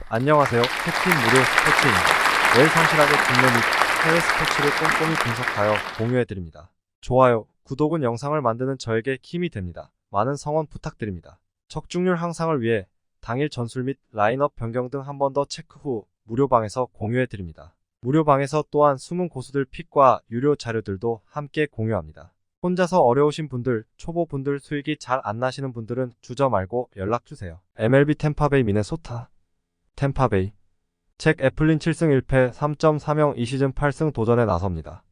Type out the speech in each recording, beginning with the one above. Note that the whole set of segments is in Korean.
안녕하세요. 캡틴 무료 스포츠입니다. 매일 성실하게 국내 및 해외 스포츠를 꼼꼼히 분석하여 공유해드립니다. 좋아요, 구독은 영상을 만드는 저에게 힘이 됩니다. 많은 성원 부탁드립니다. 적중률 향상을 위해 당일 전술 및 라인업 변경 등 한 번 더 체크 후 무료방에서 공유해드립니다. 무료방에서 또한 숨은 고수들 픽과 유료 자료들도 함께 공유합니다. 혼자서 어려우신 분들, 초보분들 수익이 잘 안 나시는 분들은 주저 말고 연락주세요. MLB 템파베이 미네소타 템파베이 잭 애플린 7승 1패 3.3형 2시즌 8승 도전에 나섭니다.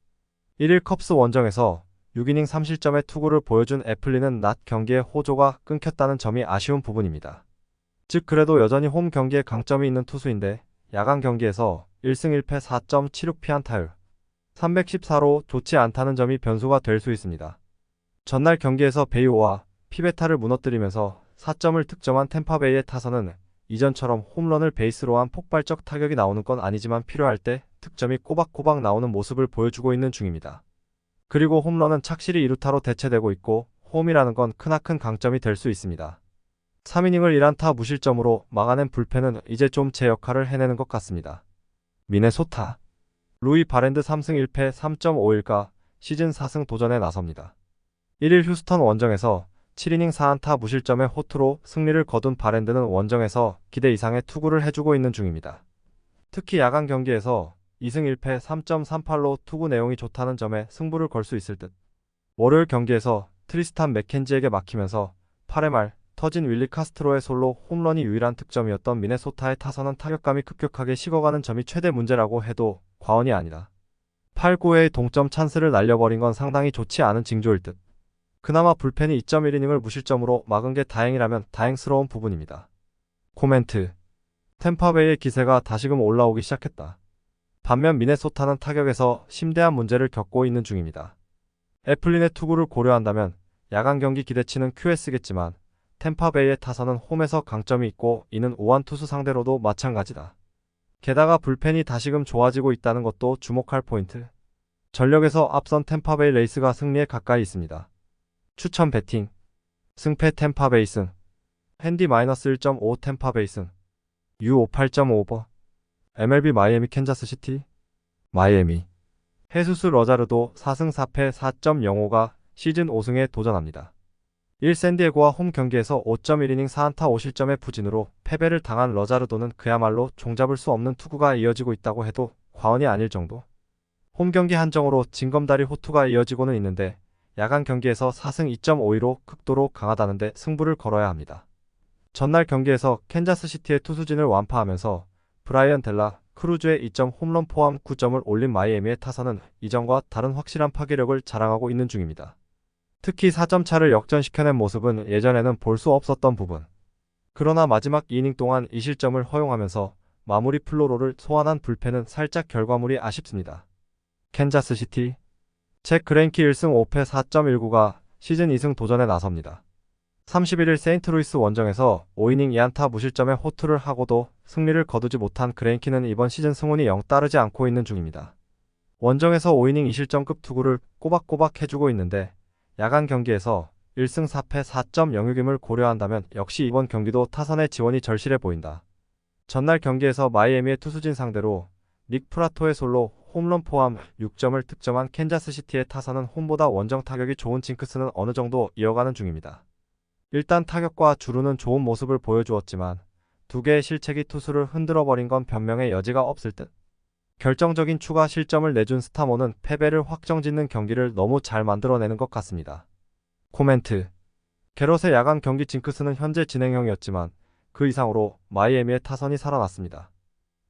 1일 컵스 원정에서 6이닝 3실점의 투구를 보여준 애플린은 낮 경기에 호조가 끊겼다는 점이 아쉬운 부분입니다. 즉 그래도 여전히 홈 경기에 강점이 있는 투수인데 야간 경기에서 1승 1패 4.76 피안타율 314로 좋지 않다는 점이 변수가 될 수 있습니다. 전날 경기에서 베이오와 피베타를 무너뜨리면서 4점을 득점한 템파베이의 타선은 이전처럼 홈런을 베이스로 한 폭발적 타격이 나오는 건 아니지만 필요할 때 득점이 꼬박꼬박 나오는 모습을 보여주고 있는 중입니다. 그리고 홈런은 착실히 2루타로 대체되고 있고 홈이라는 건 크나큰 강점이 될 수 있습니다. 3이닝을 1안타 무실점으로 막아낸 불펜은 이제 좀 제 역할을 해내는 것 같습니다. 미네소타 루이 바랜드 3승 1패 3.51가 시즌 4승 도전에 나섭니다. 1일 휴스턴 원정에서 7이닝 4안타 무실점의 호투로 승리를 거둔 바랜드는 원정에서 기대 이상의 투구를 해주고 있는 중입니다. 특히 야간 경기에서 2승 1패 3.38로 투구 내용이 좋다는 점에 승부를 걸 수 있을 듯. 월요일 경기에서 트리스탄 맥켄지에게 막히면서 8회 말 터진 윌리 카스트로의 솔로 홈런이 유일한 득점이었던 미네소타의 타선은 타격감이 급격하게 식어가는 점이 최대 문제라고 해도 과언이 아니다. 8, 9회의 동점 찬스를 날려버린 건 상당히 좋지 않은 징조일 듯. 그나마 불펜이 2.1이닝을 무실점으로 막은 게 다행이라면 다행스러운 부분입니다. 코멘트 템파베이의 기세가 다시금 올라오기 시작했다. 반면 미네소타는 타격에서 심대한 문제를 겪고 있는 중입니다. 애플린의 투구를 고려한다면 야간 경기 기대치는 QS겠지만 템파베이의 타선은 홈에서 강점이 있고 이는 우한 투수 상대로도 마찬가지다. 게다가 불펜이 다시금 좋아지고 있다는 것도 주목할 포인트. 전력에서 앞선 템파베이 레이스가 승리에 가까이 있습니다. 추천 배팅 승패 템파베이 승 핸디 -1.5 템파베이 승 U 58.5버 MLB 마이애미 캔자스시티 마이애미 헤수스 러자르도 4승 4패 4.05가 시즌 5승에 도전합니다. 1 샌디에고와 홈 경기에서 5.1이닝 4안타 5실점의 부진으로 패배를 당한 러자르도는 그야말로 종잡을 수 없는 투구가 이어지고 있다고 해도 과언이 아닐 정도. 홈 경기 한정으로 징검다리 호투가 이어지고는 있는데 야간 경기에서 4승 2.52로 극도로 강하다는데 승부를 걸어야 합니다. 전날 경기에서 캔자스시티의 투수진을 완파하면서 브라이언 델라 크루즈의 2점 홈런 포함 9점을 올린 마이애미의 타선은 이전과 다른 확실한 파괴력을 자랑하고 있는 중입니다. 특히 4점 차를 역전시켜낸 모습은 예전에는 볼 수 없었던 부분. 그러나 마지막 이닝 동안 2실점을 허용하면서 마무리 플로로를 소환한 불펜은 살짝 결과물이 아쉽습니다. 캔자스시티 잭 그레인키 1승 5패 4.19가 시즌 2승 도전에 나섭니다. 31일 세인트루이스 원정에서 5이닝 2안타 무실점의 호투를 하고도 승리를 거두지 못한 그레인키는 이번 시즌 승운이 영 따르지 않고 있는 중입니다. 원정에서 5이닝 2실점급 투구를 꼬박꼬박 해주고 있는데 야간 경기에서 1승 4패 4.06임을 고려한다면 역시 이번 경기도 타선의 지원이 절실해 보인다. 전날 경기에서 마이애미의 투수진 상대로 닉 프라토의 솔로 홈런 포함 6점을 득점한 캔자스시티의 타선은 홈보다 원정 타격이 좋은 징크스는 어느 정도 이어가는 중입니다. 일단 타격과 주루는 좋은 모습을 보여주었지만 두 개의 실책이 투수를 흔들어버린 건 변명의 여지가 없을 듯. 결정적인 추가 실점을 내준 스타모는 패배를 확정짓는 경기를 너무 잘 만들어내는 것 같습니다. 코멘트 게롯의 야간 경기 징크스는 현재 진행형이었지만 그 이상으로 마이애미의 타선이 살아났습니다.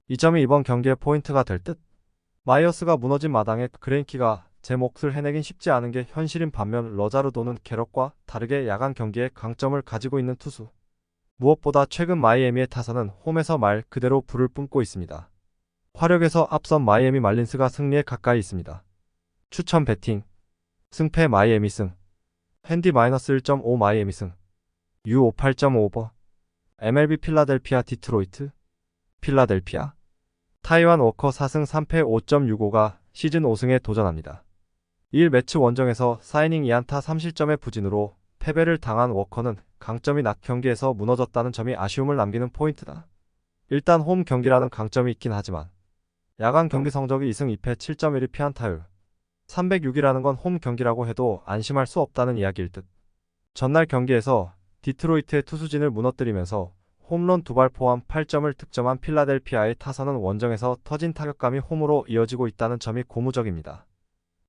이 점이 이번 경기의 포인트가 될 듯. 마이어스가 무너진 마당에 그레인키가 제 몫을 해내긴 쉽지 않은 게 현실인 반면 러자르도는 게럿과 다르게 야간 경기에 강점을 가지고 있는 투수. 무엇보다 최근 마이애미의 타선은 홈에서 말 그대로 불을 뿜고 있습니다. 화력에서 앞선 마이애미 말린스가 승리에 가까이 있습니다. 추천 배팅 승패 마이애미 승 핸디 -1.5 마이애미 승 U 58.5버 MLB 필라델피아 디트로이트 필라델피아 타이완 워커 4승 3패 5.65가 시즌 5승에 도전합니다. 2일 매치 원정에서 4이닝 2안타 3실점의 부진으로 패배를 당한 워커는 강점이 낮 경기에서 무너졌다는 점이 아쉬움을 남기는 포인트다. 일단 홈 경기라는 강점이 있긴 하지만 야간 경기 성적이 2승 2패 7.12 피안타율 306이라는 건 홈 경기라고 해도 안심할 수 없다는 이야기일 듯. 전날 경기에서 디트로이트의 투수진을 무너뜨리면서 홈런 2발 포함 8점을 득점한 필라델피아의 타선은 원정에서 터진 타격감이 홈으로 이어지고 있다는 점이 고무적입니다.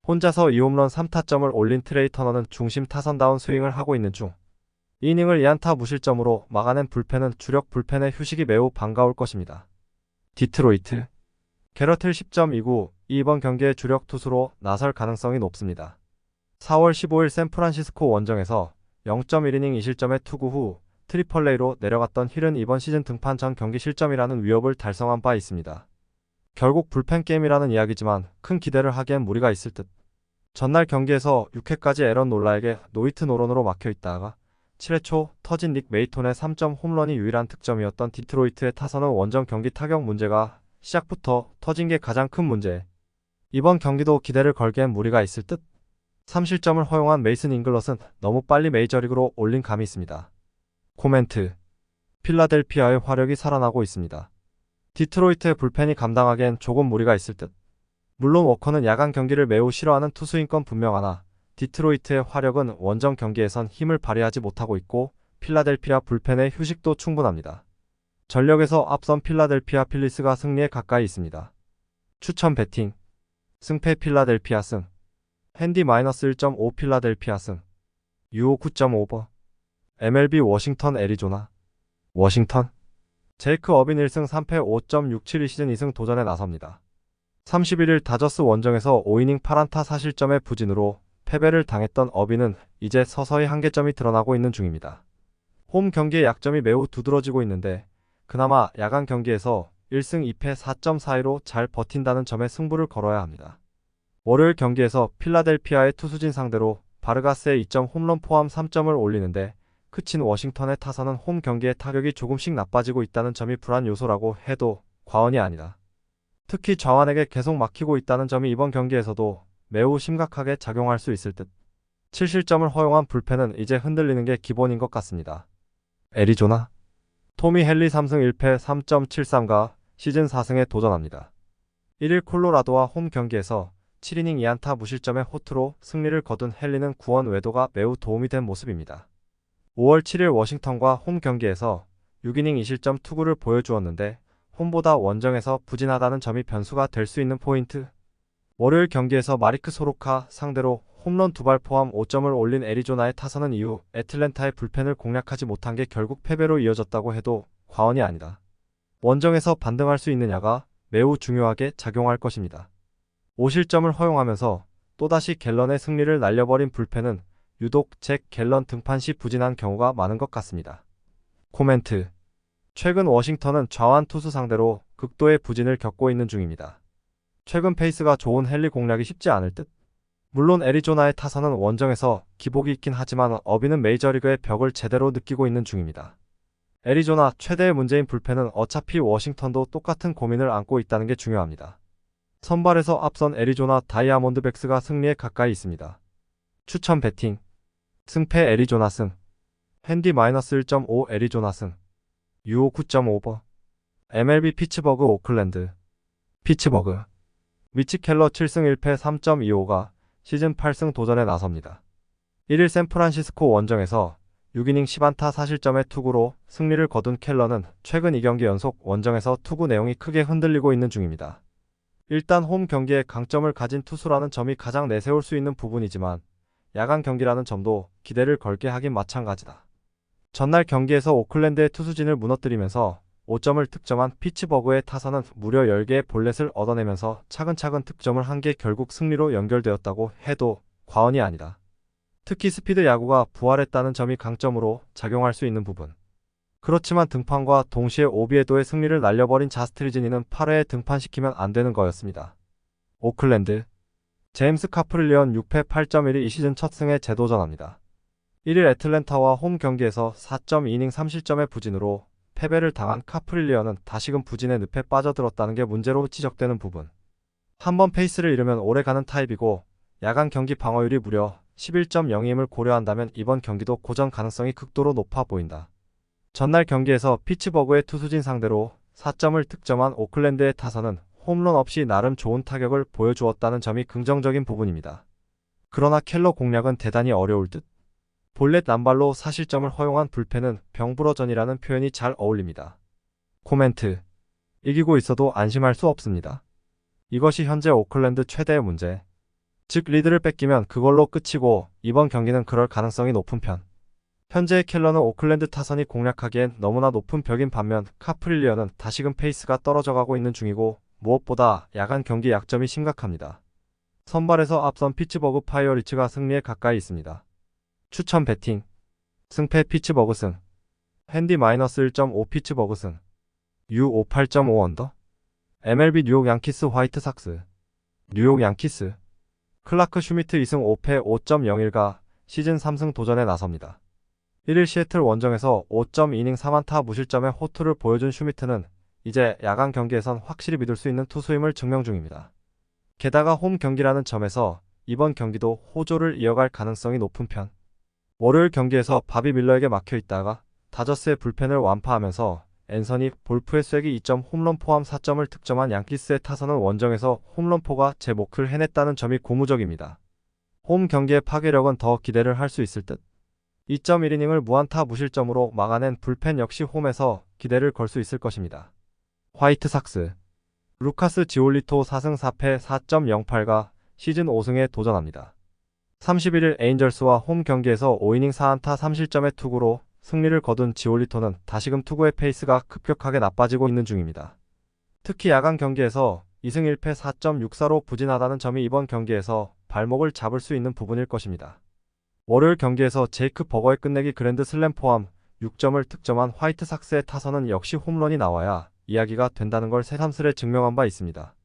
혼자서 2홈런 3타점을 올린 트레이 터너는 중심 타선다운 스윙을 하고 있는 중 2이닝을 2안타 무실점으로 막아낸 불펜은 주력 불펜의 휴식이 매우 반가울 것입니다. 디트로이트 게러틀 10.29 이번 경기의 주력 투수로 나설 가능성이 높습니다. 4월 15일 샌프란시스코 원정에서 0.1이닝 2실점의 투구 후 트리플레이로 내려갔던 힐은 이번 시즌 등판 전 경기 실점이라는 위협을 달성한 바 있습니다. 결국 불펜 게임이라는 이야기지만 큰 기대를 하기엔 무리가 있을 듯. 전날 경기에서 6회까지 에런 놀라에게 노히트 노런으로 막혀있다가 7회 초 터진 닉 메이톤의 3점 홈런이 유일한 득점이었던 디트로이트의 타선은 원정 경기 타격 문제가 시작부터 터진 게 가장 큰 문제. 이번 경기도 기대를 걸기엔 무리가 있을 듯. 3실점을 허용한 메이슨 잉글럿은 너무 빨리 메이저리그로 올린 감이 있습니다. 코멘트. 필라델피아의 화력이 살아나고 있습니다. 디트로이트의 불펜이 감당하기엔 조금 무리가 있을 듯. 물론 워커는 야간 경기를 매우 싫어하는 투수인 건 분명하나 디트로이트의 화력은 원정 경기에선 힘을 발휘하지 못하고 있고 필라델피아 불펜의 휴식도 충분합니다. 전력에서 앞선 필라델피아 필리스가 승리에 가까이 있습니다. 추천 배팅. 승패 필라델피아 승. 핸디 -1.5 필라델피아 승. 유오 9.5버. MLB 워싱턴 애리조나. 워싱턴. 제이크 어빈 1승 3패 5.67 시즌 2승 도전에 나섭니다. 31일 다저스 원정에서 5이닝 8안타 4실점의 부진으로 패배를 당했던 어빈은 이제 서서히 한계점이 드러나고 있는 중입니다. 홈 경기의 약점이 매우 두드러지고 있는데 그나마 야간 경기에서 1승 2패 4.42로 잘 버틴다는 점에 승부를 걸어야 합니다. 월요일 경기에서 필라델피아의 투수진 상대로 바르가스의 2점 홈런 포함 3점을 올리는데 그친 워싱턴의 타선은 홈 경기의 타격이 조금씩 나빠지고 있다는 점이 불안 요소라고 해도 과언이 아니다. 특히 좌완에게 계속 막히고 있다는 점이 이번 경기에서도 매우 심각하게 작용할 수 있을 듯. 7실점을 허용한 불펜은 이제 흔들리는 게 기본인 것 같습니다. 애리조나. 토미 헨리 3승 1패 3.73가 시즌 4승에 도전합니다. 1일 콜로라도와 홈 경기에서 7이닝 2안타 무실점의 호투로 승리를 거둔 헨리는 구원 외도가 매우 도움이 된 모습입니다. 5월 7일 워싱턴과 홈 경기에서 6이닝 2실점 투구를 보여주었는데 홈보다 원정에서 부진하다는 점이 변수가 될 수 있는 포인트. 월요일 경기에서 마리크 소로카 상대로 홈런 2발 포함 5점을 올린 애리조나의 타선은 이후 애틀랜타의 불펜을 공략하지 못한 게 결국 패배로 이어졌다고 해도 과언이 아니다. 원정에서 반등할 수 있느냐가 매우 중요하게 작용할 것입니다. 5실점을 허용하면서 또다시 갤런의 승리를 날려버린 불펜은 유독 잭 갤런 등판 시 부진한 경우가 많은 것 같습니다. 코멘트. 최근 워싱턴은 좌완 투수 상대로 극도의 부진을 겪고 있는 중입니다. 최근 페이스가 좋은 헨리 공략이 쉽지 않을 듯. 물론 애리조나의 타선은 원정에서 기복이 있긴 하지만 어빈은 메이저리그의 벽을 제대로 느끼고 있는 중입니다. 애리조나 최대의 문제인 불펜은 어차피 워싱턴도 똑같은 고민을 안고 있다는 게 중요합니다. 선발에서 앞선 애리조나 다이아몬드백스가 승리에 가까이 있습니다. 추천 배팅. 승패 애리조나 승. 핸디 -1.5 애리조나 승. 유오 9.5버. MLB 피츠버그 오클랜드. 피츠버그. 미치 켈러 7승 1패 3.25가 시즌 8승 도전에 나섭니다. 1일 샌프란시스코 원정에서 6이닝 10안타 4실점의 투구로 승리를 거둔 켈러는 최근 2경기 연속 원정에서 투구 내용이 크게 흔들리고 있는 중입니다. 일단 홈 경기에 강점을 가진 투수라는 점이 가장 내세울 수 있는 부분이지만 야간 경기라는 점도 기대를 걸게 하긴 마찬가지다. 전날 경기에서 오클랜드의 투수진을 무너뜨리면서 5점을 득점한 피츠버그의 타선은 무려 10개의 볼넷을 얻어내면서 차근차근 득점을 한 게 결국 승리로 연결되었다고 해도 과언이 아니다. 특히 스피드 야구가 부활했다는 점이 강점으로 작용할 수 있는 부분. 그렇지만 등판과 동시에 오비에도의 승리를 날려버린 자스트리즈니는 8회에 등판시키면 안 되는 거였습니다. 오클랜드. 제임스 카프릴리언 6패 8.12 이 시즌 첫 승에 재도전합니다. 1일 애틀랜타와 홈 경기에서 4.2이닝 3실점의 부진으로 패배를 당한 카프릴리언은 다시금 부진의 늪에 빠져들었다는 게 문제로 지적되는 부분. 한번 페이스를 잃으면 오래가는 타입이고 야간 경기 방어율이 무려 11.02임을 고려한다면 이번 경기도 고전 가능성이 극도로 높아 보인다. 전날 경기에서 피츠버그의 투수진 상대로 4점을 득점한 오클랜드의 타선은 홈런 없이 나름 좋은 타격을 보여주었다는 점이 긍정적인 부분입니다. 그러나 켈러 공략은 대단히 어려울 듯. 볼넷 남발로 사실점을 허용한 불펜은 병부러전이라는 표현이 잘 어울립니다. 코멘트. 이기고 있어도 안심할 수 없습니다. 이것이 현재 오클랜드 최대의 문제. 즉 리드를 뺏기면 그걸로 끝이고 이번 경기는 그럴 가능성이 높은 편. 현재의 켈러는 오클랜드 타선이 공략하기엔 너무나 높은 벽인 반면 카프릴리어는 다시금 페이스가 떨어져가고 있는 중이고 무엇보다 야간 경기 약점이 심각합니다. 선발에서 앞선 피츠버그 파이어리츠가 승리에 가까이 있습니다. 추천 배팅. 승패 피츠버그 승. 핸디 -1.5 피츠버그 승. U 58.5 언더. MLB 뉴욕 양키스 화이트삭스. 뉴욕 양키스. 클라크 슈미트 2승 5패 5.01가 시즌 3승 도전에 나섭니다. 1일 시애틀 원정에서 5.2이닝 3안타 무실점의 호투를 보여준 슈미트는 이제 야간 경기에선 확실히 믿을 수 있는 투수임을 증명 중입니다. 게다가 홈 경기라는 점에서 이번 경기도 호조를 이어갈 가능성이 높은 편. 월요일 경기에서 바비 밀러에게 막혀 있다가 다저스의 불펜을 완파하면서 앤서니 볼프의 쐐기 2점 홈런 포함 4점을 득점한 양키스의 타선은 원정에서 홈런포가 제 몫을 해냈다는 점이 고무적입니다. 홈 경기의 파괴력은 더 기대를 할 수 있을 듯. 2.1이닝을 무안타 무실점으로 막아낸 불펜 역시 홈에서 기대를 걸 수 있을 것입니다. 화이트삭스. 루카스 지올리토 4승 4패 4.08가 시즌 5승에 도전합니다. 31일 에인절스와 홈 경기에서 5이닝 4안타 3실점의 투구로 승리를 거둔 지올리토는 다시금 투구의 페이스가 급격하게 나빠지고 있는 중입니다. 특히 야간 경기에서 2승 1패 4.64로 부진하다는 점이 이번 경기에서 발목을 잡을 수 있는 부분일 것입니다. 월요일 경기에서 제이크 버거의 끝내기 그랜드 슬램 포함 6점을 득점한 화이트삭스의 타선은 역시 홈런이 나와야 이야기가 된다는 걸 새삼스레 증명한 바 있습니다.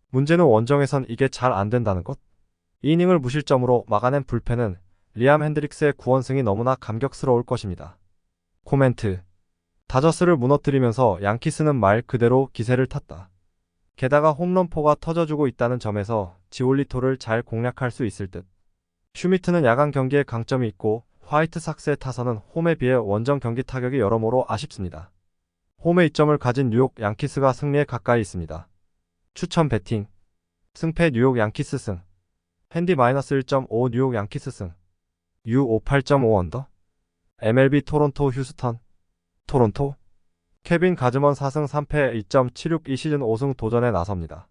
문제는 원정에선 이게 잘 안 된다는 것. 2이닝을 무실점으로 막아낸 불펜은 리암 핸드릭스의 9원승이 너무나 감격스러울 것입니다. 코멘트. 다저스를 무너뜨리면서 양키스는 말 그대로 기세를 탔다. 게다가 홈런포가 터져주고 있다는 점에서 지올리토를 잘 공략할 수 있을 듯. 슈미트는 야간 경기에 강점이 있고 화이트삭스의 타선은 홈에 비해 원정 경기 타격이 여러모로 아쉽습니다. 홈에 이점을 가진 뉴욕 양키스가 승리에 가까이 있습니다. 추천 배팅. 승패 뉴욕 양키스 승. 핸디 -1.5 뉴욕 양키스 승. U 58.5 언더. MLB 토론토 휴스턴. 토론토. 케빈 가즈먼 4승 3패 2.76 시즌 5승 도전에 나섭니다.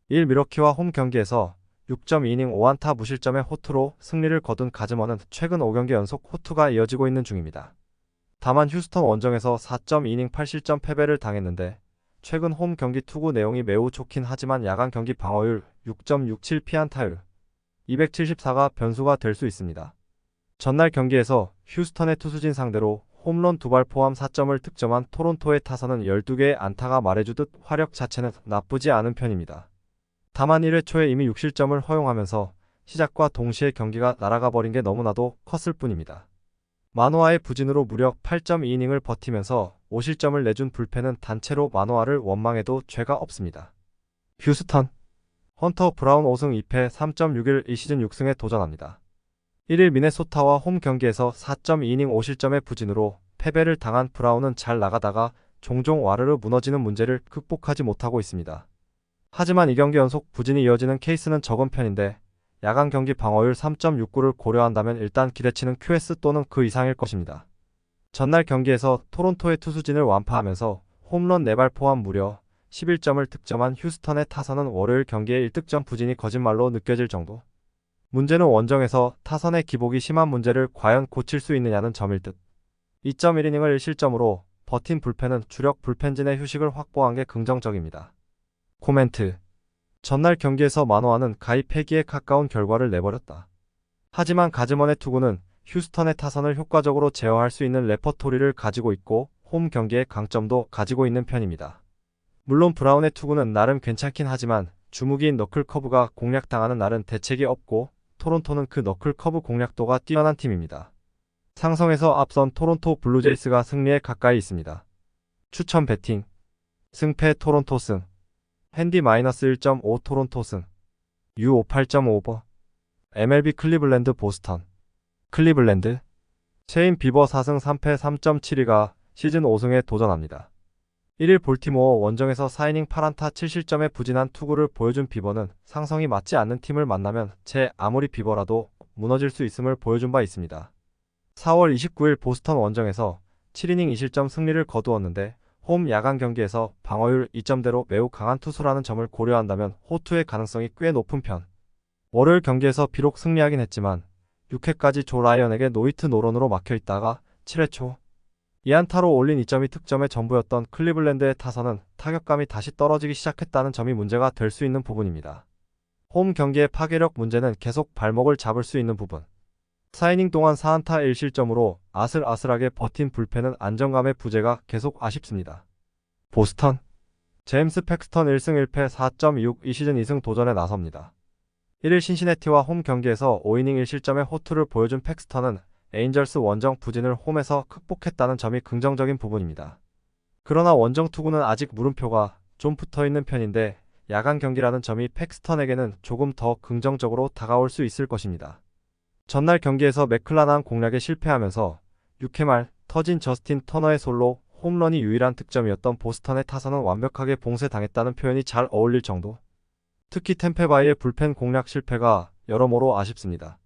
1 미러키와 홈 경기에서 6.2이닝 5안타 무실점의 호투로 승리를 거둔 가즈먼은 최근 5경기 연속 호투가 이어지고 있는 중입니다. 다만 휴스턴 원정에서 4.2이닝 8실점 패배를 당했는데 최근 홈 경기 투구 내용이 매우 좋긴 하지만 야간 경기 방어율 6.67 피안타율 274가 변수가 될 수 있습니다. 전날 경기에서 휴스턴의 투수진 상대로 홈런 2발 포함 4점을 득점한 토론토의 타선은 12개의 안타가 말해주듯 화력 자체는 나쁘지 않은 편입니다. 다만 1회 초에 이미 6실점을 허용하면서 시작과 동시에 경기가 날아가 버린 게 너무나도 컸을 뿐입니다. 마노아의 부진으로 무려 8.2이닝을 버티면서 5실점을 내준 불펜은 단체로 마노아를 원망해도 죄가 없습니다. 휴스턴. 헌터 브라운 5승 2패 3.61 시즌 6승에 도전합니다. 1일 미네소타와 홈 경기에서 4.2이닝 5실점의 부진으로 패배를 당한 브라운은 잘 나가다가 종종 와르르 무너지는 문제를 극복하지 못하고 있습니다. 하지만 2경기 연속 부진이 이어지는 케이스는 적은 편인데 야간 경기 방어율 3.69를 고려한다면 일단 기대치는 QS 또는 그 이상일 것입니다. 전날 경기에서 토론토의 투수진을 완파하면서 홈런 4발 포함 무려 11점을 득점한 휴스턴의 타선은 월요일 경기에 1득점 부진이 거짓말로 느껴질 정도. 문제는 원정에서 타선의 기복이 심한 문제를 과연 고칠 수 있느냐는 점일 듯. 2.1이닝을 1실점으로 버틴 불펜은 주력 불펜진의 휴식을 확보한 게 긍정적입니다. 코멘트. 전날 경기에서 마노아는 가입 폐기에 가까운 결과를 내버렸다. 하지만 가즈먼의 투구는 휴스턴의 타선을 효과적으로 제어할 수 있는 레퍼토리를 가지고 있고 홈 경기의 강점도 가지고 있는 편입니다. 물론 브라운의 투구는 나름 괜찮긴 하지만 주무기인 너클 커브가 공략당하는 날은 대책이 없고 토론토는 그 너클 커브 공략도가 뛰어난 팀입니다. 상성에서 앞선 토론토 블루제이스가 승리에 가까이 있습니다. 추천 배팅. 승패 토론토 승. 핸디 -1.5 토론토 승. U 58.5버. MLB 클리블랜드 보스턴. 클리블랜드. 체인 비버 4승 3패 3.72가 시즌 5승에 도전합니다. 1일 볼티모어 원정에서 4이닝 8안타 7실점의 부진한 투구를 보여준 비버는 상성이 맞지 않는 팀을 만나면 제 아무리 비버라도 무너질 수 있음을 보여준 바 있습니다. 4월 29일 보스턴 원정에서 7이닝 2실점 승리를 거두었는데 홈 야간 경기에서 방어율 2점대로 매우 강한 투수라는 점을 고려한다면 호투의 가능성이 꽤 높은 편. 월요일 경기에서 비록 승리하긴 했지만 6회까지 조 라이언에게 노히트 노런으로 막혀있다가 7회 초 2안타로 올린 2점이 득점의 전부였던 클리블랜드의 타선은 타격감이 다시 떨어지기 시작했다는 점이 문제가 될 수 있는 부분입니다. 홈 경기의 파괴력 문제는 계속 발목을 잡을 수 있는 부분. 4이닝 동안 4안타 1실점으로 아슬아슬하게 버틴 불펜은 안정감의 부재가 계속 아쉽습니다. 보스턴 제임스 팩스턴 1승 1패 4.26 이 시즌 2승 도전에 나섭니다. 1일 신시내티와 홈 경기에서 5이닝 1실점의 호투를 보여준 팩스턴은 에인절스 원정 부진을 홈에서 극복했다는 점이 긍정적인 부분입니다. 그러나 원정 투구는 아직 물음표가 좀 붙어있는 편인데 야간 경기라는 점이 팩스턴에게는 조금 더 긍정적으로 다가올 수 있을 것입니다. 전날 경기에서 맥클라나한 공략에 실패하면서 6회 말 터진 저스틴 터너의 솔로 홈런이 유일한 득점이었던 보스턴의 타선은 완벽하게 봉쇄당했다는 표현이 잘 어울릴 정도. 특히 템페바이의 불펜 공략 실패가 여러모로 아쉽습니다.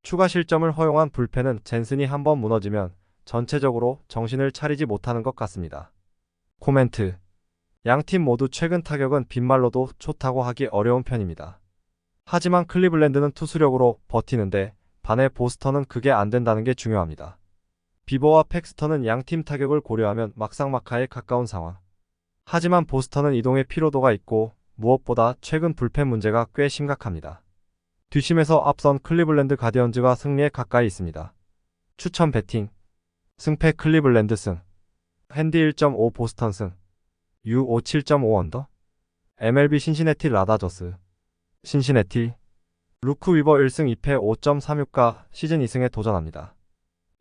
추가 실점을 허용한 불펜은 젠슨이 한번 무너지면 전체적으로 정신을 차리지 못하는 것 같습니다. 코멘트. 양팀 모두 최근 타격은 빈말로도 좋다고 하기 어려운 편입니다. 하지만 클리블랜드는 투수력으로 버티는데 반해 보스턴은 그게 안 된다는 게 중요합니다. 비버와 팩스턴은 양팀 타격을 고려하면 막상막하에 가까운 상황. 하지만 보스턴은 이동의 피로도가 있고 무엇보다 최근 불펜 문제가 꽤 심각합니다. 뒷심에서 앞선 클리블랜드 가디언즈가 승리에 가까이 있습니다. 추천 배팅 승패 클리블랜드 승 핸디 1.5 보스턴 승 U5 7.5 언더 MLB 신시내티 라다저스 신시내티 루크 위버 1승 2패 5.36가 시즌 2승에 도전합니다.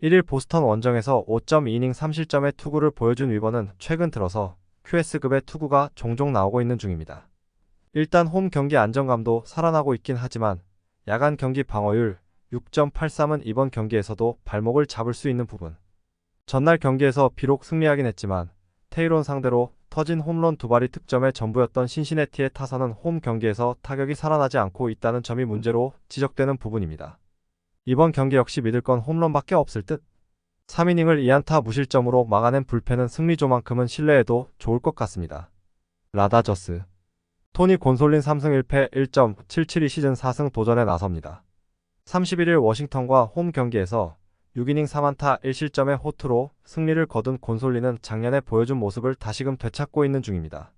1일 보스턴 원정에서 5.2이닝 3실점의 투구를 보여준 위버는 최근 들어서 QS급의 투구가 종종 나오고 있는 중입니다. 일단 홈 경기 안정감도 살아나고 있긴 하지만 야간 경기 방어율 6.83은 이번 경기에서도 발목을 잡을 수 있는 부분. 전날 경기에서 비록 승리하긴 했지만 테이론 상대로 터진 홈런 2발이 득점의 전부였던 신시내티의 타선은 홈 경기에서 타격이 살아나지 않고 있다는 점이 문제로 지적되는 부분입니다. 이번 경기 역시 믿을 건 홈런밖에 없을 듯. 3이닝을 2안타 무실점으로 막아낸 불펜은 승리조만큼은 신뢰해도 좋을 것 같습니다. 라다저스 토니 곤솔린 3승 1패 1.772 시즌 4승 도전에 나섭니다. 31일 워싱턴과 홈 경기에서 6이닝 3안타 1실점의 호투로 승리를 거둔 곤솔린은 작년에 보여준 모습을 다시금 되찾고 있는 중입니다.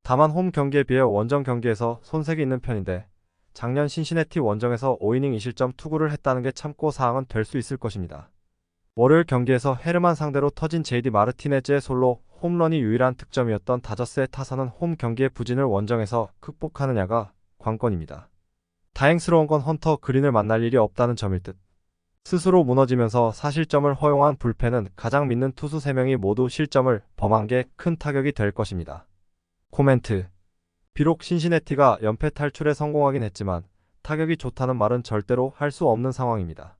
다만 홈 경기에 비해 원정 경기에서 손색이 있는 편인데 작년 신시내티 원정에서 5이닝 2실점 투구를 했다는 게 참고사항은 될 수 있을 것입니다. 월요일 경기에서 헤르만 상대로 터진 JD 마르티네즈의 솔로 홈런이 유일한 득점이었던 다저스의 타선은 홈 경기의 부진을 원정에서 극복하느냐가 관건입니다. 다행스러운 건 헌터 그린을 만날 일이 없다는 점일 듯. 스스로 무너지면서 4실점을 허용한 불펜은 가장 믿는 투수 3명이 모두 실점을 범한 게 큰 타격이 될 것입니다. 코멘트. 비록 신시내티가 연패 탈출에 성공하긴 했지만 타격이 좋다는 말은 절대로 할 수 없는 상황입니다.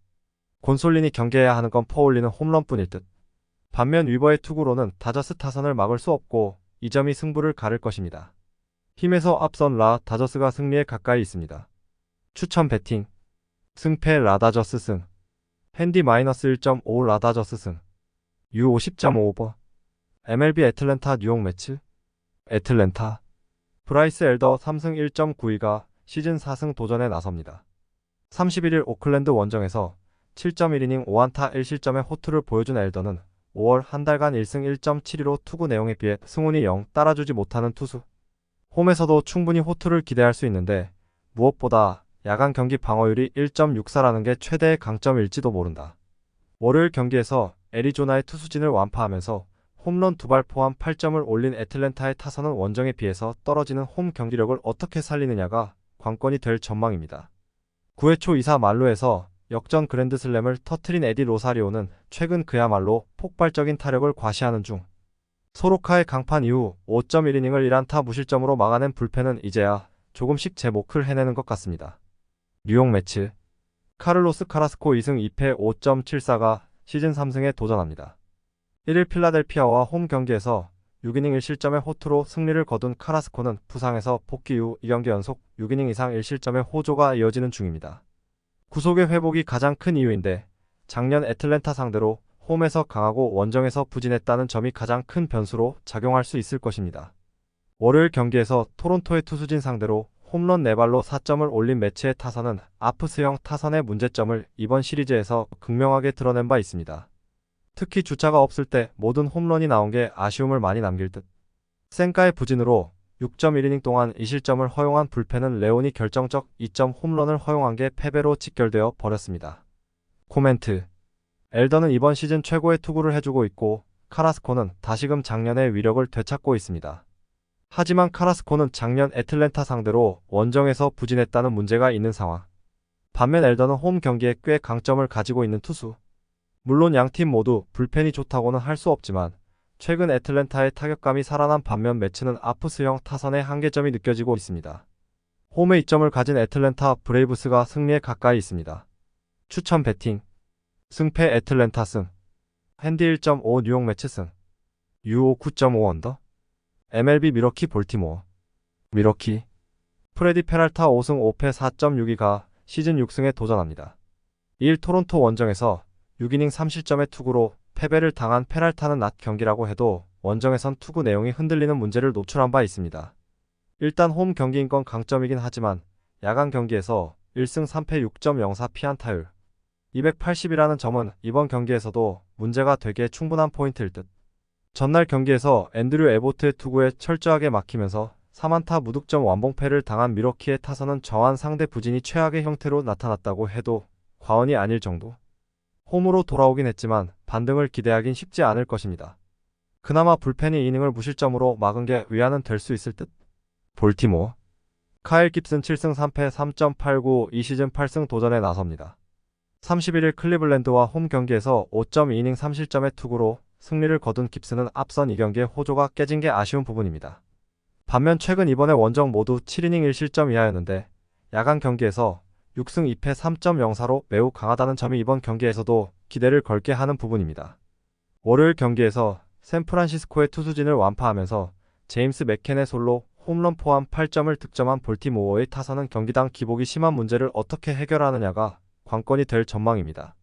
곤솔린이 경계해야 하는 건 퍼올리는 홈런뿐일 듯. 반면 위버의 투구로는 다저스 타선을 막을 수 없고 이 점이 승부를 가를 것입니다. 힘에서 앞선 다저스가 승리에 가까이 있습니다. 추천 배팅 승패 라다저스 승 핸디 -1.5 라다저스 승 U 50.5버 MLB 애틀랜타 뉴욕 매치 애틀랜타 브라이스 엘더 3승 1.92가 시즌 4승 도전에 나섭니다. 31일 오클랜드 원정에서 7.1이닝 5안타 1실점의 호투를 보여준 엘더는 5월 한 달간 1승 1.72로 투구 내용에 비해 승운이 0 따라주지 못하는 투수. 홈에서도 충분히 호투를 기대할 수 있는데 무엇보다 야간 경기 방어율이 1.64라는 게 최대의 강점일지도 모른다. 월요일 경기에서 애리조나의 투수진을 완파하면서 홈런 2발 포함 8점을 올린 애틀랜타의 타선은 원정에 비해서 떨어지는 홈 경기력을 어떻게 살리느냐가 관건이 될 전망입니다. 9회 초 2사 만루에서 역전 그랜드슬램을 터트린 에디 로사리오는 최근 그야말로 폭발적인 타력을 과시하는 중. 소로카의 강판 이후 5.1이닝을 1안타 무실점으로 막아낸 불펜은 이제야 조금씩 제 몫을 해내는 것 같습니다. 뉴욕 매치 카를로스 카라스코 2승 2패 5.74가 시즌 3승에 도전합니다. 1일 필라델피아와 홈 경기에서 6이닝 1실점의 호투로 승리를 거둔 카라스코는 부상에서 복귀 후 2경기 연속 6이닝 이상 1실점의 호조가 이어지는 중입니다. 구속의 회복이 가장 큰 이유인데 작년 애틀랜타 상대로 홈에서 강하고 원정에서 부진했다는 점이 가장 큰 변수로 작용할 수 있을 것입니다. 월요일 경기에서 토론토의 투수진 상대로 홈런 4발로 4점을 올린 매치의 타선은 아프스형 타선의 문제점을 이번 시리즈에서 극명하게 드러낸 바 있습니다. 특히 주자가 없을 때 모든 홈런이 나온 게 아쉬움을 많이 남길 듯. 센카의 부진으로 6.1이닝 동안 2실점을 허용한 불펜은 레온이 결정적 2점 홈런을 허용한 게 패배로 직결되어 버렸습니다. 코멘트. 엘더는 이번 시즌 최고의 투구를 해주고 있고 카라스코는 다시금 작년의 위력을 되찾고 있습니다. 하지만 카라스코는 작년 애틀랜타 상대로 원정에서 부진했다는 문제가 있는 상황. 반면 엘더는 홈 경기에 꽤 강점을 가지고 있는 투수. 물론 양팀 모두 불펜이 좋다고는 할 수 없지만 최근 애틀랜타의 타격감이 살아난 반면 매치는 아프스형 타선의 한계점이 느껴지고 있습니다. 홈에 2점을 가진 애틀랜타 브레이브스가 승리에 가까이 있습니다. 추천 배팅. 승패 애틀랜타 승. 핸디 1.5 뉴욕 매치 승. UO 9.5 언더. MLB 미러키 볼티모어. 미러키. 프레디 페랄타 5승 5패 4.62가 시즌 6승에 도전합니다. 1 토론토 원정에서 6이닝 3실점의 투구로 패배를 당한 페랄타는 낮 경기라고 해도 원정에선 투구 내용이 흔들리는 문제를 노출한 바 있습니다. 일단 홈 경기인 건 강점이긴 하지만 야간 경기에서 1승 3패 6.04 피안타율 280이라는 점은 이번 경기에서도 문제가 되기에 충분한 포인트일 듯. 전날 경기에서 앤드류 에보트의 투구에 철저하게 막히면서 3안타 무득점 완봉패를 당한 미러키의 타선은 정한 상대 부진이 최악의 형태로 나타났다고 해도 과언이 아닐 정도. 홈으로 돌아오긴 했지만 반등을 기대하긴 쉽지 않을 것입니다. 그나마 불펜이 이닝을 무실점으로 막은 게 위안은 될 수 있을 듯. 볼티모어. 카일 깁슨 7승 3패 3.89 이 시즌 8승 도전에 나섭니다. 31일 클리블랜드와 홈 경기에서 5.2이닝 3실점의 투구로 승리를 거둔 깁슨은 앞선 2경기의 호조가 깨진 게 아쉬운 부분입니다. 반면 최근 이번에 원정 모두 7이닝 1실점 이하였는데 야간 경기에서 6승 2패 3.04로 매우 강하다는 점이 이번 경기에서도 기대를 걸게 하는 부분입니다. 월요일 경기에서 샌프란시스코의 투수진을 완파하면서 제임스 맥켄의 솔로 홈런 포함 8점을 득점한 볼티모어의 타선은 경기당 기복이 심한 문제를 어떻게 해결하느냐가 관건이 될 전망입니다.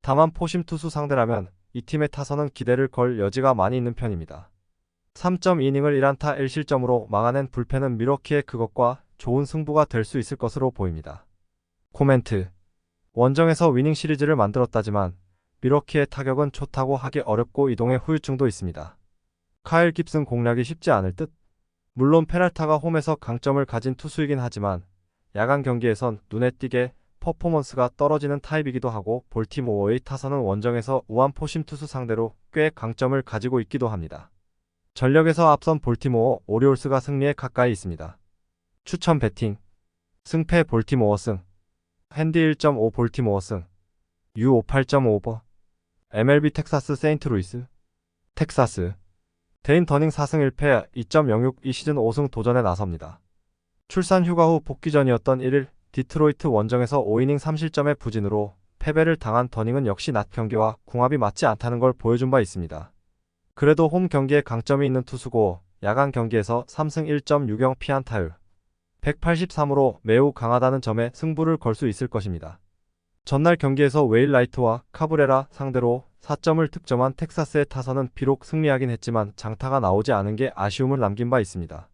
다만 포심 투수 상대라면 이 팀의 타선은 기대를 걸 여지가 많이 있는 편입니다. 3.2이닝을 1안타 1실점으로 막아낸 불펜은 미러키의 그것과 좋은 승부가 될 수 있을 것으로 보입니다. 코멘트. 원정에서 위닝 시리즈를 만들었다지만 미러키의 타격은 좋다고 하기 어렵고 이동의 후유증도 있습니다. 카일 깁슨 공략이 쉽지 않을 듯. 물론 페랄타가 홈에서 강점을 가진 투수이긴 하지만 야간 경기에선 눈에 띄게 퍼포먼스가 떨어지는 타입이기도 하고 볼티모어의 타선은 원정에서 우한 포심 투수 상대로 꽤 강점을 가지고 있기도 합니다. 전력에서 앞선 볼티모어 오리올스가 승리에 가까이 있습니다. 추천 배팅. 승패 볼티모어 승. 핸디 1.5 볼티모어 승. UO 8.5버. MLB 텍사스 세인트루이스. 텍사스. 데인 더닝 4승 1패 2.06 이 시즌 5승 도전에 나섭니다. 출산 휴가 후 복귀 전이었던 1일 디트로이트 원정에서 5이닝 3실점의 부진으로 패배를 당한 더닝은 역시 낮 경기와 궁합이 맞지 않다는 걸 보여준 바 있습니다. 그래도 홈 경기에 강점이 있는 투수고 야간 경기에서 3승 1.60 피안타율 183으로 매우 강하다는 점에 승부를 걸 수 있을 것입니다. 전날 경기에서 웨일 라이트와 카브레라 상대로 4점을 득점한 텍사스의 타선은 비록 승리하긴 했지만 장타가 나오지 않은 게 아쉬움을 남긴 바 있습니다.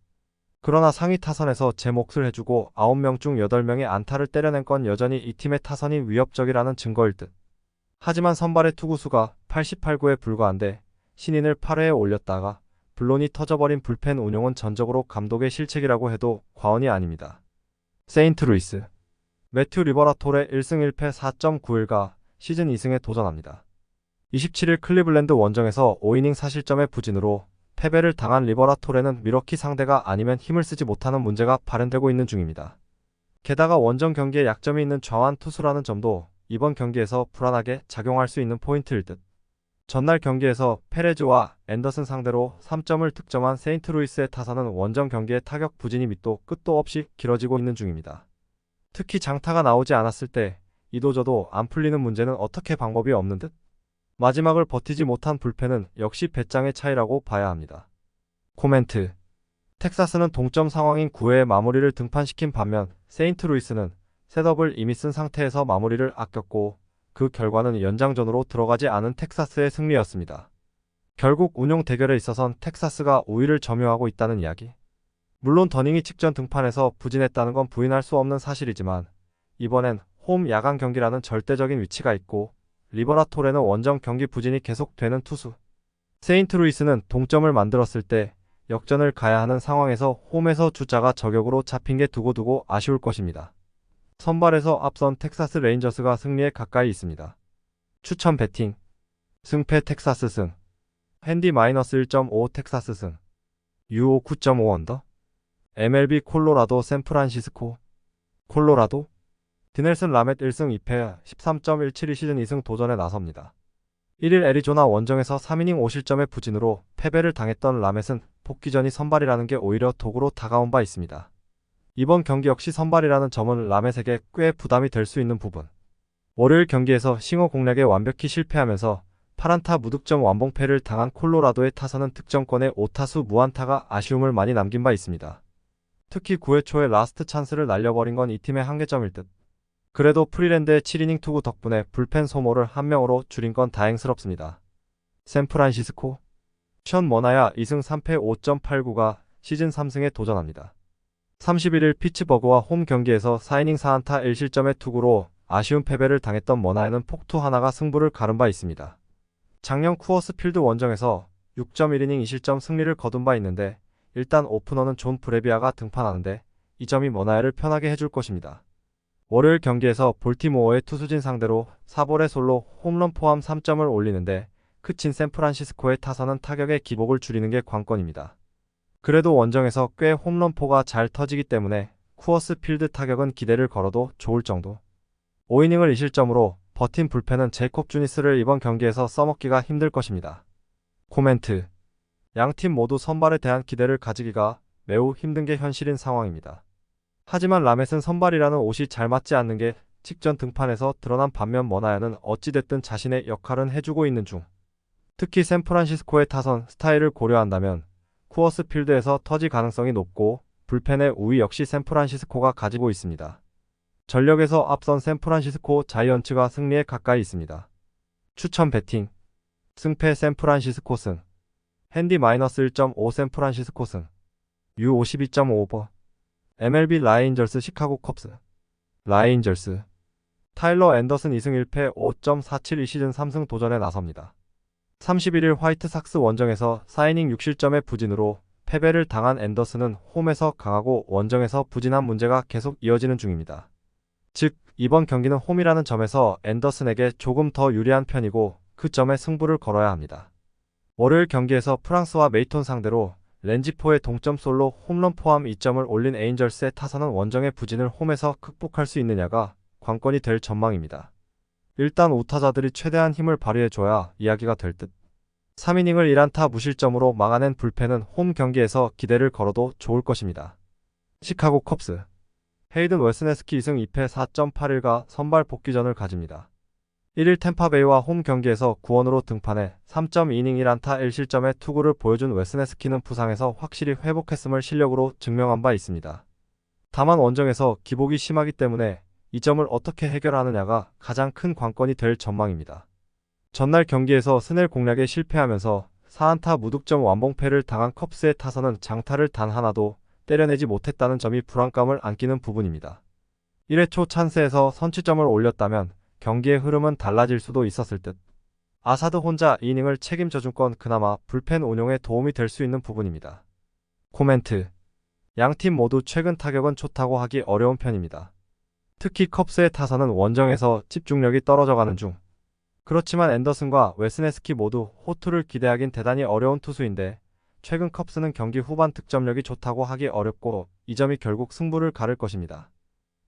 그러나 상위 타선에서 제 몫을 해주고 9명 중 8명의 안타를 때려낸 건 여전히 이 팀의 타선이 위협적이라는 증거일 듯. 하지만 선발의 투구수가 88구에 불과한데 신인을 8회에 올렸다가 블론이 터져버린 불펜 운용은 전적으로 감독의 실책이라고 해도 과언이 아닙니다. 세인트루이스. 매튜 리버라톨의 1승 1패 4.91가 시즌 2승에 도전합니다. 27일 클리블랜드 원정에서 5이닝 4실점의 부진으로 패배를 당한 리버라톨에는 미러키 상대가 아니면 힘을 쓰지 못하는 문제가 발현되고 있는 중입니다. 게다가 원정 경기에 약점이 있는 좌완 투수라는 점도 이번 경기에서 불안하게 작용할 수 있는 포인트일 듯. 전날 경기에서 페레즈와 앤더슨 상대로 3점을 득점한 세인트루이스의 타선은 원정 경기의 타격 부진이 밑도 끝도 없이 길어지고 있는 중입니다. 특히 장타가 나오지 않았을 때 이도저도 안 풀리는 문제는 어떻게 방법이 없는 듯. 마지막을 버티지 못한 불펜은 역시 배짱의 차이라고 봐야 합니다. 코멘트. 텍사스는 동점 상황인 9회에 마무리를 등판시킨 반면 세인트루이스는 셋업을 이미 쓴 상태에서 마무리를 아꼈고 그 결과는 연장전으로 들어가지 않은 텍사스의 승리였습니다. 결국 운용 대결에 있어선 텍사스가 우위를 점유하고 있다는 이야기. 물론 더닝이 직전 등판에서 부진했다는 건 부인할 수 없는 사실이지만 이번엔 홈 야간 경기라는 절대적인 위치가 있고 리버라토레는 원정 경기 부진이 계속되는 투수. 세인트루이스는 동점을 만들었을 때 역전을 가야 하는 상황에서 홈에서 주자가 저격으로 잡힌 게 두고두고 아쉬울 것입니다. 선발에서 앞선 텍사스 레인저스가 승리에 가까이 있습니다. 추천 배팅. 승패 텍사스 승. 핸디 -1.5 텍사스 승. UO 9.5 언더. MLB 콜로라도 샌프란시스코. 콜로라도. 디넬슨 라멧 1승 2패 13.172 시즌 2승 도전에 나섭니다. 1일 애리조나 원정에서 3이닝 5실점의 부진으로 패배를 당했던 라멧은 복귀 전이 선발이라는 게 오히려 도구로 다가온 바 있습니다. 이번 경기 역시 선발이라는 점은 라멧에게 꽤 부담이 될 수 있는 부분. 월요일 경기에서 싱어 공략에 완벽히 실패하면서 8안타 무득점 완봉패를 당한 콜로라도의 타선은 득점권에 5타수 무안타가 아쉬움을 많이 남긴 바 있습니다. 특히 9회 초에 라스트 찬스를 날려버린 건 이 팀의 한계점일 듯. 그래도 프리랜드의 7이닝 투구 덕분에 불펜 소모를 한 명으로 줄인 건 다행스럽습니다. 샌프란시스코. 션 머나야 2승 3패 5.89가 시즌 3승에 도전합니다. 31일 피츠버그와 홈 경기에서 4이닝 4안타 1실점의 투구로 아쉬운 패배를 당했던 머나야는 폭투 하나가 승부를 가른 바 있습니다. 작년 쿠어스 필드 원정에서 6.1이닝 2실점 승리를 거둔 바 있는데 일단 오프너는 존 브레비아가 등판하는데 이 점이 머나야를 편하게 해줄 것입니다. 월요일 경기에서 볼티모어의 투수진 상대로 4볼의 솔로 홈런 포함 3점을 올리는데 그친 샌프란시스코의 타선은 타격의 기복을 줄이는 게 관건입니다. 그래도 원정에서 꽤 홈런포가 잘 터지기 때문에 쿠어스 필드 타격은 기대를 걸어도 좋을 정도. 5이닝을 2실점으로 버틴 불펜은 제이콥 주니스를 이번 경기에서 써먹기가 힘들 것입니다. 코멘트. 양팀 모두 선발에 대한 기대를 가지기가 매우 힘든 게 현실인 상황입니다. 하지만 라멧은 선발이라는 옷이 잘 맞지 않는 게 직전 등판에서 드러난 반면 머나야는 어찌됐든 자신의 역할은 해주고 있는 중. 특히 샌프란시스코의 타선 스타일을 고려한다면 쿠어스 필드에서 터질 가능성이 높고 불펜의 우위 역시 샌프란시스코가 가지고 있습니다. 전력에서 앞선 샌프란시스코 자이언츠가 승리에 가까이 있습니다. 추천 배팅. 승패 샌프란시스코 승. 핸디 -1.5 샌프란시스코 승. U 52.5 오버. MLB 라인저스 시카고 컵스. 라인저스. 타일러 앤더슨 2승 1패 5.472 시즌 3승 도전에 나섭니다. 31일 화이트삭스 원정에서 4이닝 6실점의 부진으로 패배를 당한 앤더슨은 홈에서 강하고 원정에서 부진한 문제가 계속 이어지는 중입니다. 즉, 이번 경기는 홈이라는 점에서 앤더슨에게 조금 더 유리한 편이고 그 점에 승부를 걸어야 합니다. 월요일 경기에서 프랑스와 메이톤 상대로 렌지포의 동점 솔로 홈런 포함 2점을 올린 에인절스의 타선은 원정의 부진을 홈에서 극복할 수 있느냐가 관건이 될 전망입니다. 일단 우타자들이 최대한 힘을 발휘해줘야 이야기가 될 듯. 3이닝을 1안타 무실점으로 막아낸 불펜은 홈 경기에서 기대를 걸어도 좋을 것입니다. 시카고 컵스. 헤이든 웨스네스키 2승 2패 4.81가 선발 복귀전을 가집니다. 1일 템파베이와 홈 경기에서 구원으로 등판해 3.2이닝 1안타 1실점의 투구를 보여준 웨스네스키는 부상에서 확실히 회복했음을 실력으로 증명한 바 있습니다. 다만 원정에서 기복이 심하기 때문에 이 점을 어떻게 해결하느냐가 가장 큰 관건이 될 전망입니다. 전날 경기에서 스넬 공략에 실패하면서 4안타 무득점 완봉패를 당한 컵스의 타선은 장타를 단 하나도 때려내지 못했다는 점이 불안감을 안기는 부분입니다. 1회 초 찬스에서 선취점을 올렸다면 경기의 흐름은 달라질 수도 있었을 듯. 아사드 혼자 이닝을 책임져준 건 그나마 불펜 운용에 도움이 될 수 있는 부분입니다. 코멘트. 양팀 모두 최근 타격은 좋다고 하기 어려운 편입니다. 특히 컵스의 타선은 원정에서 집중력이 떨어져가는 중. 그렇지만 앤더슨과 웨스네스키 모두 호투를 기대하긴 대단히 어려운 투수인데 최근 컵스는 경기 후반 득점력이 좋다고 하기 어렵고 이 점이 결국 승부를 가를 것입니다.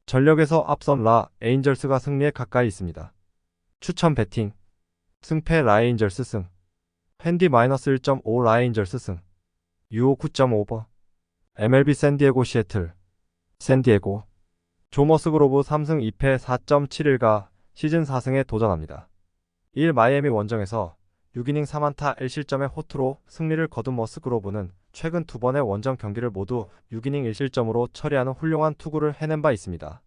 전력에서 앞선 에인절스가 승리에 가까이 있습니다. 추천 배팅. 승패 라인저스 승. 핸디 -1.5 라인저스 승. UO 9.5 오버. MLB 샌디에고 시애틀. 샌디에고. 조머스 그로브 3승 2패 4.71가 시즌 4승에 도전합니다. 1일 마이애미 원정에서 6이닝 3안타 1실점의 호투로 승리를 거둔 머스그로브는 최근 2번의 원정 경기를 모두 6이닝 1실점으로 처리하는 훌륭한 투구를 해낸 바 있습니다.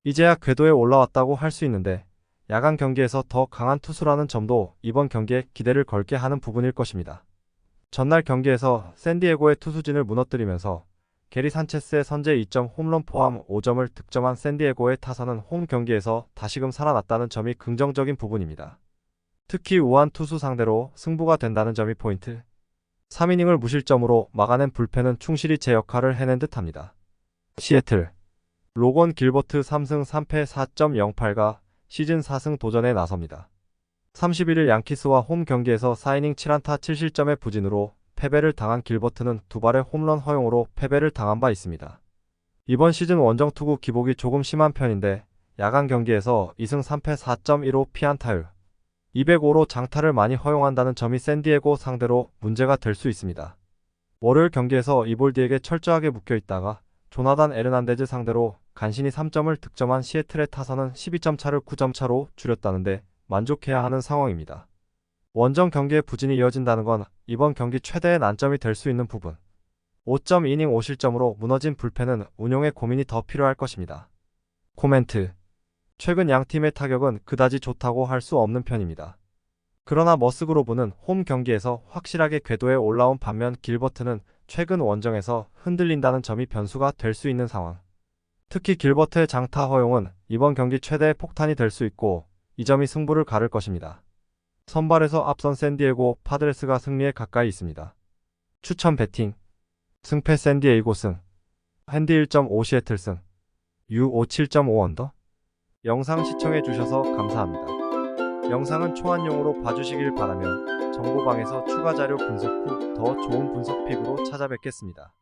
이제야 궤도에 올라왔다고 할 수 있는데 야간 경기에서 더 강한 투수라는 점도 이번 경기에 기대를 걸게 하는 부분일 것입니다. 전날 경기에서 샌디에고의 투수진을 무너뜨리면서 게리 산체스의 선제 2점 홈런 포함 5점을 득점한 샌디에고의 타선은 홈 경기에서 다시금 살아났다는 점이 긍정적인 부분입니다. 특히 우한 투수 상대로 승부가 된다는 점이 포인트. 3이닝을 무실점으로 막아낸 불펜은 충실히 제 역할을 해낸 듯합니다. 시애틀 로건 길버트 3승 3패 4.08가 시즌 4승 도전에 나섭니다. 31일 양키스와 홈 경기에서 4이닝 7안타 7실점의 부진으로 패배를 당한 길버트는 2발의 홈런 허용으로 패배를 당한 바 있습니다. 이번 시즌 원정 투구 기복이 조금 심한 편인데 야간 경기에서 2승 3패 4.15 피안타율 205로 장타를 많이 허용한다는 점이 샌디에고 상대로 문제가 될 수 있습니다. 월요일 경기에서 이볼디에게 철저하게 묶여있다가 조나단 에르난데즈 상대로 간신히 3점을 득점한 시애틀의 타선은 12점 차를 9점 차로 줄였다는데 만족해야 하는 상황입니다. 원정 경기의 부진이 이어진다는 건 이번 경기 최대의 난점이 될 수 있는 부분. 5.2이닝 5실점으로 무너진 불펜은 운용에 고민이 더 필요할 것입니다. 코멘트. 최근 양팀의 타격은 그다지 좋다고 할 수 없는 편입니다. 그러나 머스그로브는 홈 경기에서 확실하게 궤도에 올라온 반면 길버트는 최근 원정에서 흔들린다는 점이 변수가 될 수 있는 상황. 특히 길버트의 장타 허용은 이번 경기 최대의 폭탄이 될 수 있고 이 점이 승부를 가를 것입니다. 선발에서 앞선 샌디에고 파드레스가 승리에 가까이 있습니다. 추천 배팅 승패 샌디에이고 승 핸디 1.5 시애틀 승 U5 7.5 언더. 영상 시청해주셔서 감사합니다. 영상은 초안용으로 봐주시길 바라며 정보방에서 추가 자료 분석 후 더 좋은 분석 픽으로 찾아뵙겠습니다.